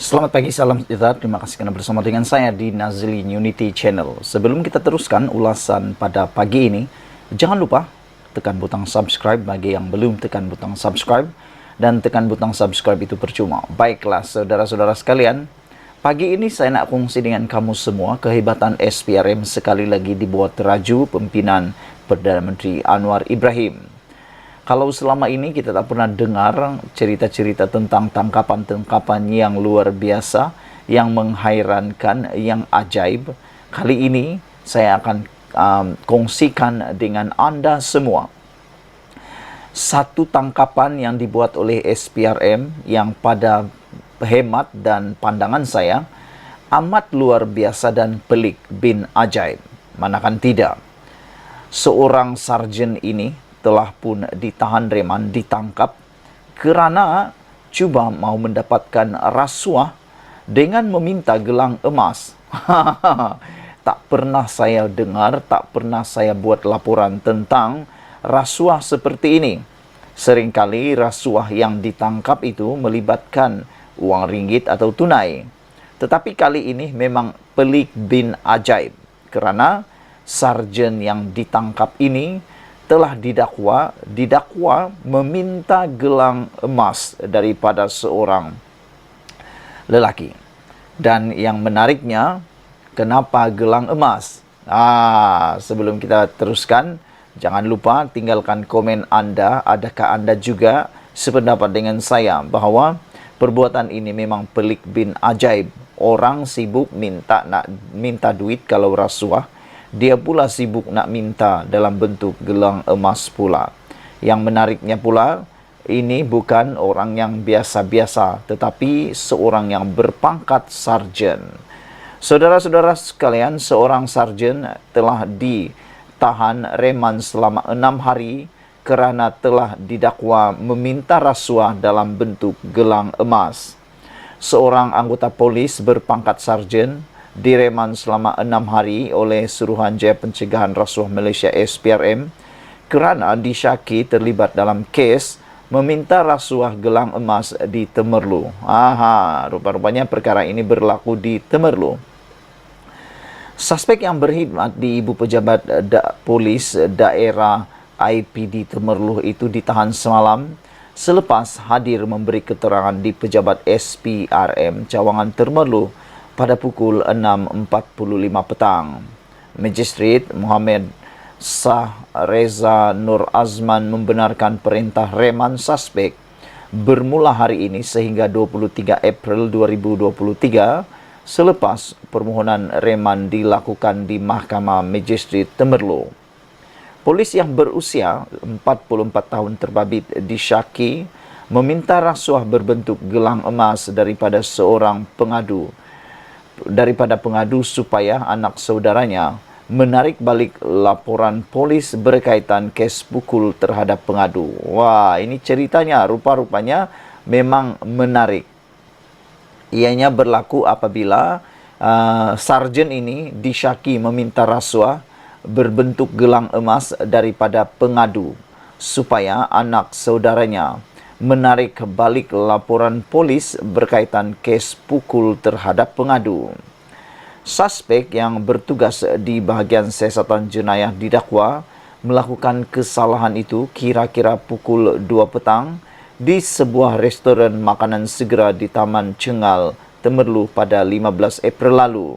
Selamat pagi, salam sejahtera. Terima kasih karena bersama dengan saya di Nazli Unity Channel. Sebelum kita teruskan ulasan pada pagi ini, jangan lupa tekan butang subscribe bagi yang belum tekan butang subscribe, dan tekan butang subscribe itu percuma. Baiklah saudara-saudara sekalian, pagi ini saya nak kongsi dengan kamu semua kehebatan SPRM sekali lagi dibuat teraju pimpinan Perdana Menteri Anwar Ibrahim. Kalau selama ini kita tak pernah dengar cerita-cerita tentang tangkapan-tangkapan yang luar biasa, yang menghairankan, yang ajaib, kali ini saya akan kongsikan dengan Anda semua satu tangkapan yang dibuat oleh SPRM yang pada hemat dan pandangan saya amat luar biasa dan pelik bin ajaib. Manakan tidak, seorang sarjen ini telah pun ditahan reman, ditangkap kerana cuba mau mendapatkan rasuah dengan meminta gelang emas. Tak pernah saya dengar, tak pernah saya buat laporan tentang rasuah seperti ini. Seringkali rasuah yang ditangkap itu melibatkan uang ringgit atau tunai. Tetapi kali ini memang pelik bin ajaib kerana sarjen yang ditangkap ini telah didakwa meminta gelang emas daripada seorang lelaki. Dan yang menariknya, kenapa gelang emas? Sebelum kita teruskan, jangan lupa tinggalkan komen Anda. Adakah Anda juga sependapat dengan saya bahawa perbuatan ini memang pelik bin ajaib? Orang sibuk minta duit kalau rasuah, dia pula sibuk nak minta dalam bentuk gelang emas pula. Yang menariknya pula, ini bukan orang yang biasa-biasa, tetapi seorang yang berpangkat sarjen. Saudara-saudara sekalian, seorang sarjen telah ditahan reman selama 6 hari kerana telah didakwa meminta rasuah dalam bentuk gelang emas. Seorang anggota polis berpangkat sarjen direman selama 6 hari oleh Suruhanjaya Pencegahan Rasuah Malaysia SPRM kerana disyaki terlibat dalam kes meminta rasuah gelang emas di Temerloh. Rupa-rupanya perkara ini berlaku di Temerloh. Suspek yang berkhidmat di Ibu Pejabat Polis Daerah IPD Temerloh itu ditahan semalam selepas hadir memberi keterangan di Pejabat SPRM Cawangan Temerloh pada pukul 6.45 petang. Magistrate Muhammad Shah Reza Nur Azman membenarkan perintah reman suspek bermula hari ini sehingga 23 April 2023 selepas permohonan reman dilakukan di Mahkamah Magistrate Temerloh. Polis yang berusia 44 tahun terbabit disyaki meminta rasuah berbentuk gelang emas daripada pengadu supaya anak saudaranya menarik balik laporan polis berkaitan kes pukul terhadap pengadu. Wah, ini ceritanya rupa-rupanya memang menarik. Ianya berlaku apabila sarjen ini disyaki meminta rasuah berbentuk gelang emas daripada pengadu supaya anak saudaranya menarik balik laporan polis berkaitan kes pukul terhadap pengadu. Suspek yang bertugas di bahagian siasatan jenayah didakwa melakukan kesalahan itu kira-kira pukul 2 petang di sebuah restoran makanan segera di Taman Cengal, Temerloh pada 15 April lalu.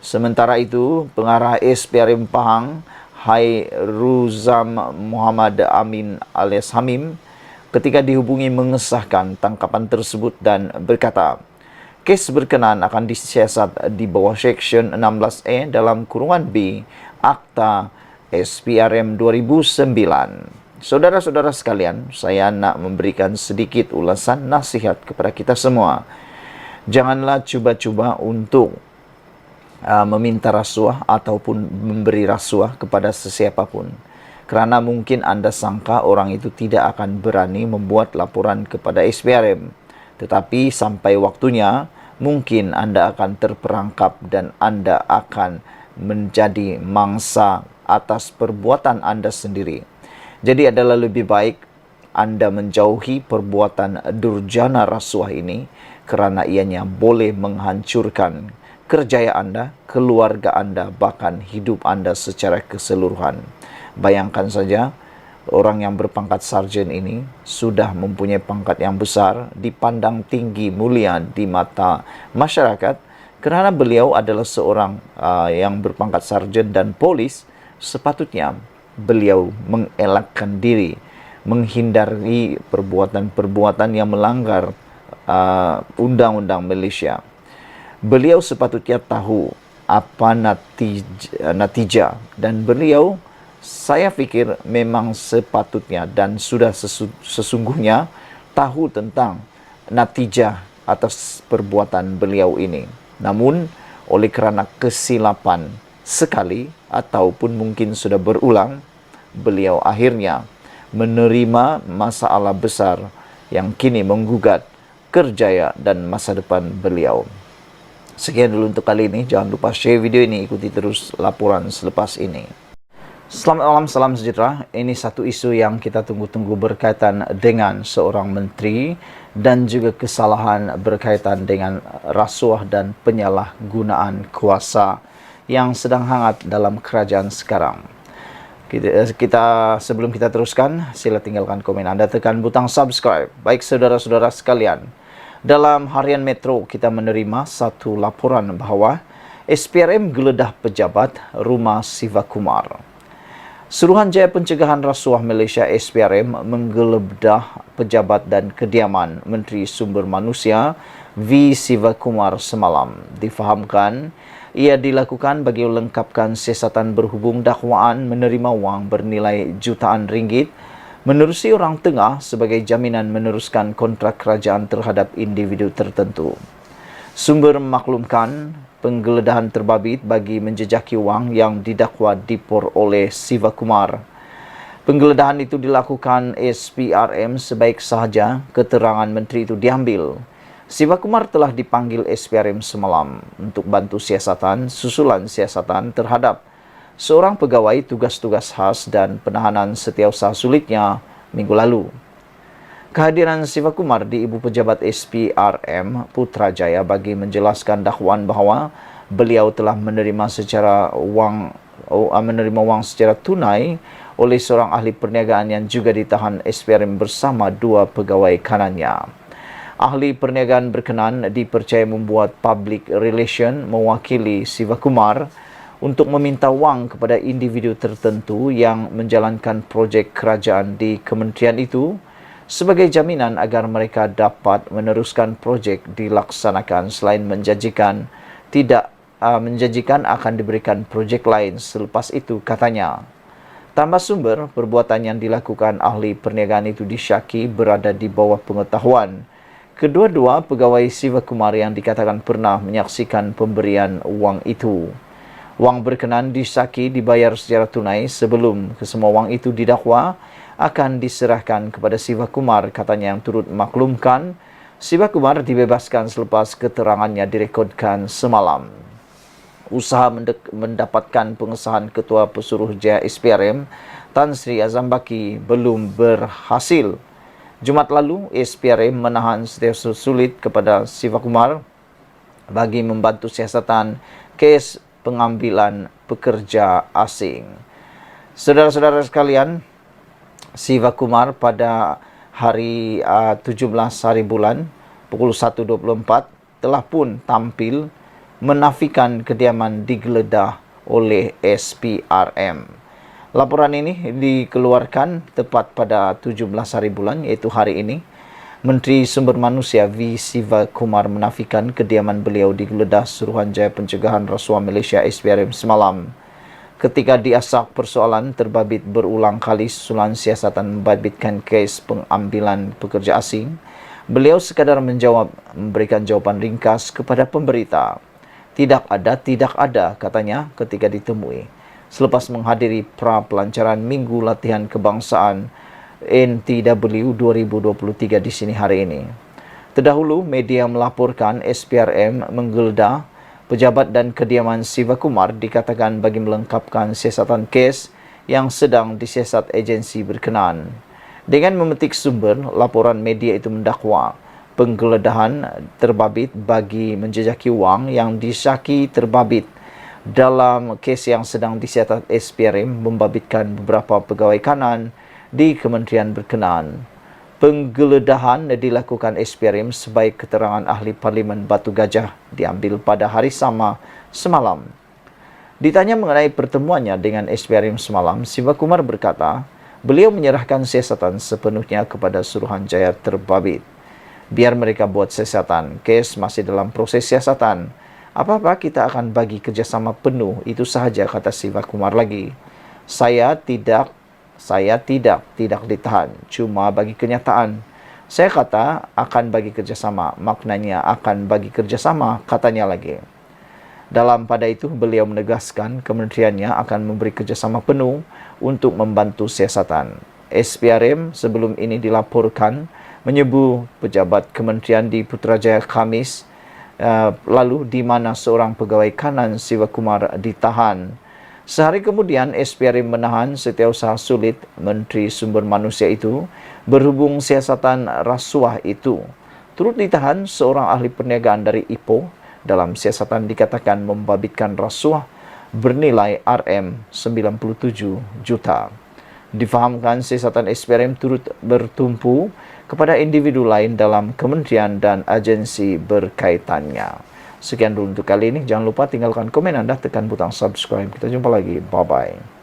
Sementara itu, pengarah SPRM Pahang, Hairuzam Muhammad Amin alias Hamim, ketika dihubungi mengesahkan tangkapan tersebut dan berkata, kes berkenaan akan disiasat di bawah Seksyen 16A dalam kurungan B Akta SPRM 2009. Saudara-saudara sekalian, saya nak memberikan sedikit ulasan nasihat kepada kita semua. Janganlah cuba-cuba untuk meminta rasuah ataupun memberi rasuah kepada sesiapapun. Kerana mungkin Anda sangka orang itu tidak akan berani membuat laporan kepada SPRM. Tetapi sampai waktunya, mungkin Anda akan terperangkap dan Anda akan menjadi mangsa atas perbuatan Anda sendiri. Jadi adalah lebih baik Anda menjauhi perbuatan durjana rasuah ini kerana ianya boleh menghancurkan kerjaya Anda, keluarga Anda, bahkan hidup Anda secara keseluruhan. Bayangkan saja, orang yang berpangkat sarjan ini sudah mempunyai pangkat yang besar, dipandang tinggi mulia di mata masyarakat, kerana beliau adalah seorang yang berpangkat sarjan dan polis. Sepatutnya beliau mengelakkan diri, menghindari perbuatan-perbuatan yang melanggar undang-undang Malaysia. Beliau sepatutnya tahu apa natijah, dan beliau, saya fikir, memang sepatutnya dan sudah sesungguhnya tahu tentang natijah atas perbuatan beliau ini. Namun, oleh kerana kesilapan sekali ataupun mungkin sudah berulang, beliau akhirnya menerima masalah besar yang kini menggugat kerjaya dan masa depan beliau. Sekian dulu untuk kali ini. Jangan lupa share video ini, ikuti terus laporan selepas ini. Selamat malam, salam sejahtera. Ini satu isu yang kita tunggu-tunggu berkaitan dengan seorang menteri dan juga kesalahan berkaitan dengan rasuah dan penyalahgunaan kuasa yang sedang hangat dalam kerajaan sekarang. Sebelum kita teruskan, sila tinggalkan komen Anda, tekan butang subscribe. Baik saudara-saudara sekalian, dalam harian Metro kita menerima satu laporan bahawa SPRM geledah pejabat rumah Siva Kumar. Suruhanjaya Pencegahan Rasuah Malaysia SPRM menggeledah pejabat dan kediaman Menteri Sumber Manusia V. Siva Kumar semalam. Difahamkan ia dilakukan bagi melengkapkan siasatan berhubung dakwaan menerima wang bernilai jutaan ringgit menerusi orang tengah sebagai jaminan meneruskan kontrak kerajaan terhadap individu tertentu. Sumber memaklumkan penggeledahan terbabit bagi menjejaki wang yang didakwa dipor oleh Siva Kumar. Penggeledahan itu dilakukan SPRM sebaik sahaja keterangan menteri itu diambil. Siva Kumar telah dipanggil SPRM semalam untuk bantu susulan siasatan terhadap seorang pegawai tugas-tugas khas dan penahanan setiausaha sulitnya minggu lalu. Kehadiran Siva Kumar di Ibu Pejabat SPRM Putrajaya bagi menjelaskan dakwaan bahawa beliau telah menerima wang secara tunai oleh seorang ahli perniagaan yang juga ditahan SPRM bersama dua pegawai kanannya. Ahli perniagaan berkenan dipercaya membuat public relation mewakili Siva Kumar untuk meminta wang kepada individu tertentu yang menjalankan projek kerajaan di kementerian itu sebagai jaminan agar mereka dapat meneruskan projek dilaksanakan selain menjanjikan akan diberikan projek lain selepas itu, katanya. Tambah sumber, perbuatan yang dilakukan ahli perniagaan itu disyaki berada di bawah pengetahuan kedua-dua pegawai Siva Kumar yang dikatakan pernah menyaksikan pemberian wang itu. Wang berkenan disyaki dibayar secara tunai sebelum kesemua wang itu didakwa akan diserahkan kepada Siva Kumar, katanya, yang turut maklumkan Siva Kumar dibebaskan selepas keterangannya direkodkan semalam. Usaha mendapatkan pengesahan Ketua Pesuruhjaya SPRM Tan Sri Azam Baki belum berhasil. Jumaat lalu, SPRM menahan setiausaha sulit kepada Siva Kumar bagi membantu siasatan kes pengambilan pekerja asing. Saudara-saudara sekalian, Siva Kumar pada hari 17 hari bulan pukul 1.24 telah pun tampil menafikan kediaman digeledah oleh SPRM. Laporan ini dikeluarkan tepat pada 17 hari bulan, iaitu hari ini. Menteri Sumber Manusia V. Siva Kumar menafikan kediaman beliau digeledah Suruhanjaya Pencegahan Rasuah Malaysia SPRM semalam. Ketika diasak persoalan terbabit berulang kali susulan siasatan membabitkan kes pengambilan pekerja asing, beliau sekadar memberikan jawapan ringkas kepada pemberita. Tidak ada, katanya ketika ditemui selepas menghadiri pra-pelancaran Minggu Latihan Kebangsaan NTW 2023 di sini hari ini. Terdahulu, media melaporkan SPRM menggeledah pejabat dan kediaman Siva Kumar dikatakan bagi melengkapkan siasatan kes yang sedang disiasat agensi berkenaan. Dengan memetik sumber, laporan media itu mendakwa penggeledahan terbabit bagi menjejaki wang yang disyaki terbabit dalam kes yang sedang disiasat SPRM membabitkan beberapa pegawai kanan di kementerian berkenaan. Penggeledahan dilakukan SPRM sebaik keterangan ahli Parlimen Batu Gajah diambil pada hari sama semalam. Ditanya mengenai pertemuannya dengan SPRM semalam, Siva Kumar berkata, beliau menyerahkan siasatan sepenuhnya kepada Suruhanjaya terbabit. Biar mereka buat siasatan, kes masih dalam proses siasatan. Apa-apa kita akan bagi kerjasama penuh, itu sahaja, kata Siva Kumar lagi. Saya tidak ditahan, cuma bagi kenyataan. Saya kata akan bagi kerjasama, maknanya akan bagi kerjasama, katanya lagi. Dalam pada itu, beliau menegaskan kementeriannya akan memberi kerjasama penuh untuk membantu siasatan. SPRM sebelum ini dilaporkan menyerbu pejabat kementerian di Putrajaya Khamis lalu di mana seorang pegawai kanan Siva Kumar ditahan. Sehari kemudian, SPRM menahan Setiausaha Sulit, Menteri Sumber Manusia itu, berhubung siasatan rasuah itu. Turut ditahan seorang ahli perniagaan dari Ipoh, dalam siasatan dikatakan membabitkan rasuah bernilai Rm97 juta. Difahamkan siasatan SPRM turut bertumpu kepada individu lain dalam kementerian dan agensi berkaitannya. Sekian dulu untuk kali ini. Jangan lupa tinggalkan komen Anda, tekan butang subscribe. Kita jumpa lagi. Bye-bye.